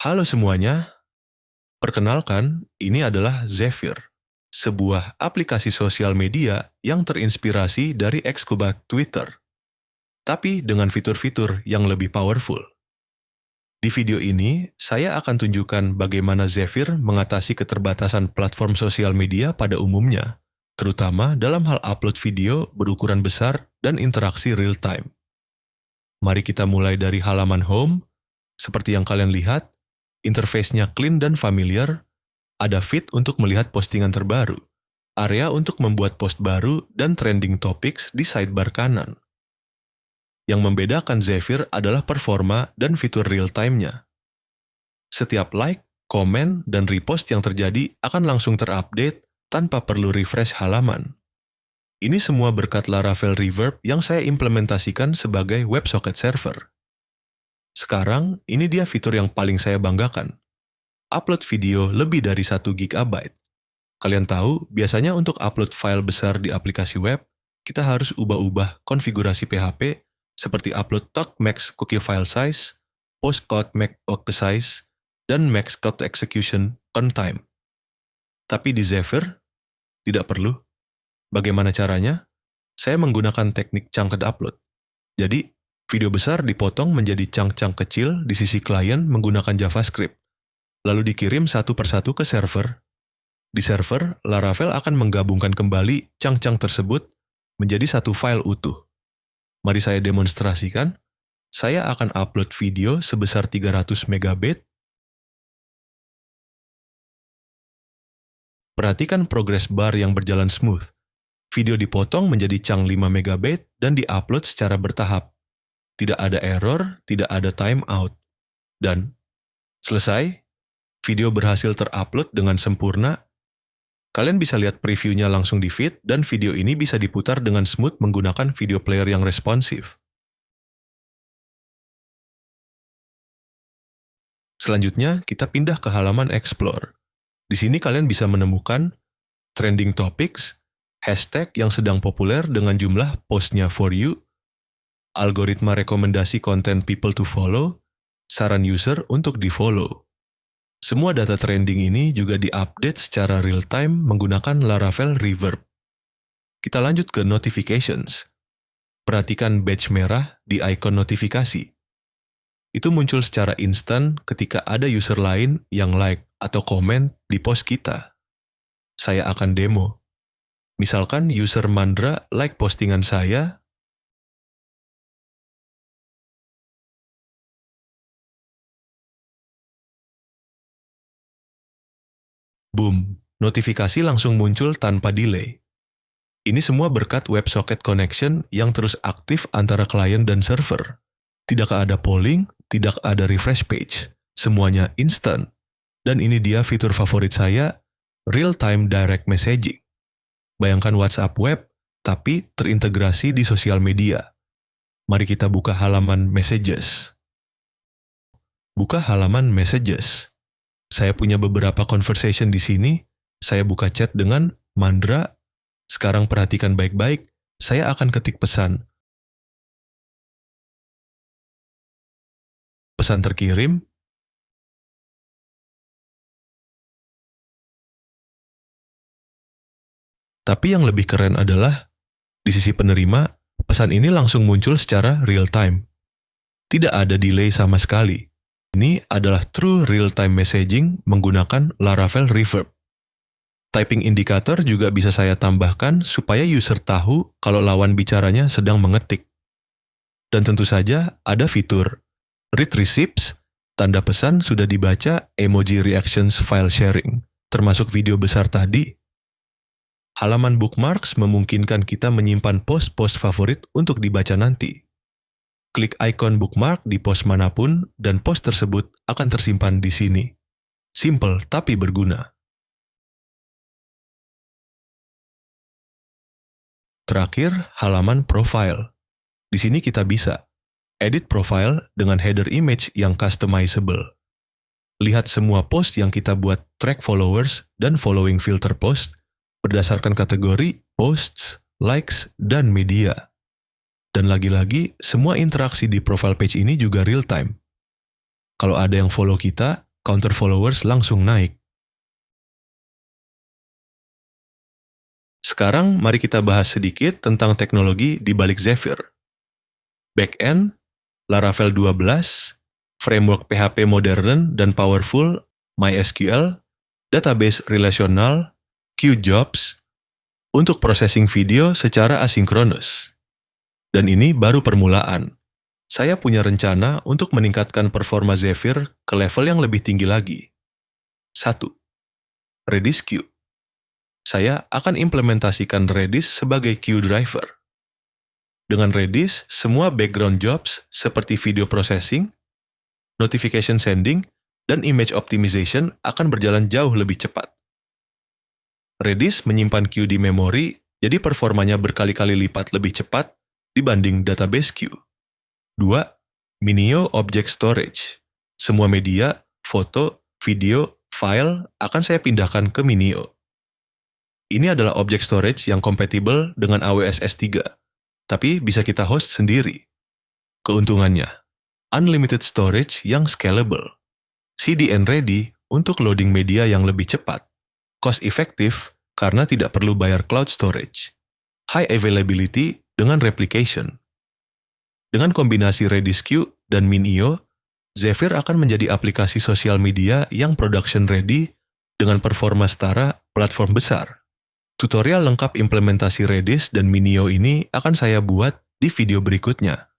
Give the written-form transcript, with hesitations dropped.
Halo semuanya, perkenalkan ini adalah Zephyr, sebuah aplikasi sosial media yang terinspirasi dari Xcubus Twitter, tapi dengan fitur-fitur yang lebih powerful. Di video ini, saya akan tunjukkan bagaimana Zephyr mengatasi keterbatasan platform sosial media pada umumnya, terutama dalam hal upload video berukuran besar dan interaksi real-time. Mari kita mulai dari halaman home. Seperti yang kalian lihat, interface-nya clean dan familiar, ada feed untuk melihat postingan terbaru, area untuk membuat post baru, dan trending topics di sidebar kanan. Yang membedakan Zephyr adalah performa dan fitur real-time-nya. Setiap like, komen, dan repost yang terjadi akan langsung terupdate tanpa perlu refresh halaman. Ini semua berkat Laravel Reverb yang saya implementasikan sebagai WebSocket server. Sekarang, ini dia fitur yang paling saya banggakan. Upload video lebih dari 1 GB. Kalian tahu, biasanya untuk upload file besar di aplikasi web, kita harus ubah-ubah konfigurasi PHP seperti upload talk max cookie file size, post code max octa size, dan max code execution on time. Tapi di Zephyr, tidak perlu. Bagaimana caranya? Saya menggunakan teknik chunked upload. Jadi, video besar dipotong menjadi chunk-chunk kecil di sisi klien menggunakan JavaScript, lalu dikirim satu persatu ke server. Di server, Laravel akan menggabungkan kembali chunk-chunk tersebut menjadi satu file utuh. Mari saya demonstrasikan. Saya akan upload video sebesar 300 MB. Perhatikan progress bar yang berjalan smooth. Video dipotong menjadi chunk 5 MB dan diupload secara bertahap. Tidak ada error, tidak ada timeout. Dan selesai, video berhasil terupload dengan sempurna. Kalian bisa lihat previewnya langsung di feed, dan video ini bisa diputar dengan smooth menggunakan video player yang responsif. Selanjutnya, kita pindah ke halaman Explore. Di sini kalian bisa menemukan trending topics, hashtag yang sedang populer dengan jumlah postnya for you, algoritma rekomendasi konten people to follow, saran user untuk di-follow. Semua data trending ini juga diupdate secara real-time menggunakan Laravel Reverb. Kita lanjut ke notifications. Perhatikan badge merah di icon notifikasi. Itu muncul secara instan ketika ada user lain yang like atau komen di post kita. Saya akan demo. Misalkan user Mandra like postingan saya, boom, notifikasi langsung muncul tanpa delay. Ini semua berkat WebSocket connection yang terus aktif antara klien dan server. Tidak ada polling, tidak ada refresh page. Semuanya instan. Dan ini dia fitur favorit saya, real-time direct messaging. Bayangkan WhatsApp web, tapi terintegrasi di sosial media. Mari kita buka halaman messages. Buka halaman messages. Saya punya beberapa conversation di sini. Saya buka chat dengan Mandra. Sekarang perhatikan baik-baik. Saya akan ketik pesan. Pesan terkirim. Tapi yang lebih keren adalah, di sisi penerima, pesan ini langsung muncul secara real-time. Tidak ada delay sama sekali. Ini adalah true real-time messaging menggunakan Laravel Reverb. Typing indicator juga bisa saya tambahkan supaya user tahu kalau lawan bicaranya sedang mengetik. Dan tentu saja ada fitur read receipts, tanda pesan sudah dibaca, emoji reactions file sharing, termasuk video besar tadi. Halaman bookmarks memungkinkan kita menyimpan post-post favorit untuk dibaca nanti. Klik ikon bookmark di post manapun dan post tersebut akan tersimpan di sini. Simple tapi berguna. Terakhir, halaman profile. Di sini kita bisa edit profile dengan header image yang customizable. Lihat semua post yang kita buat track followers dan following filter post berdasarkan kategori, posts, likes, dan media. Dan lagi-lagi, semua interaksi di profile page ini juga real-time. Kalau ada yang follow kita, counter followers langsung naik. Sekarang mari kita bahas sedikit tentang teknologi di balik Zephyr. Backend, Laravel 12, framework PHP modern dan powerful, MySQL, database relasional, QJobs, untuk processing video secara asinkronus. Dan ini baru permulaan. Saya punya rencana untuk meningkatkan performa Zephyr ke level yang lebih tinggi lagi. 1. Redis Queue. Saya akan implementasikan Redis sebagai queue driver. Dengan Redis, semua background jobs seperti video processing, notification sending, dan image optimization akan berjalan jauh lebih cepat. Redis menyimpan queue di memori, jadi performanya berkali-kali lipat lebih cepat dibanding database queue. 2. Minio Object Storage. Semua media, foto, video, file akan saya pindahkan ke Minio. Ini adalah object storage yang kompatibel dengan AWS S3, tapi bisa kita host sendiri. Keuntungannya, unlimited storage yang scalable, CDN ready untuk loading media yang lebih cepat, cost efektif karena tidak perlu bayar cloud storage, high availability dengan replication. Dengan kombinasi Redis Queue dan Minio, Zephyr akan menjadi aplikasi sosial media yang production ready dengan performa setara platform besar. Tutorial lengkap implementasi Redis dan Minio ini akan saya buat di video berikutnya.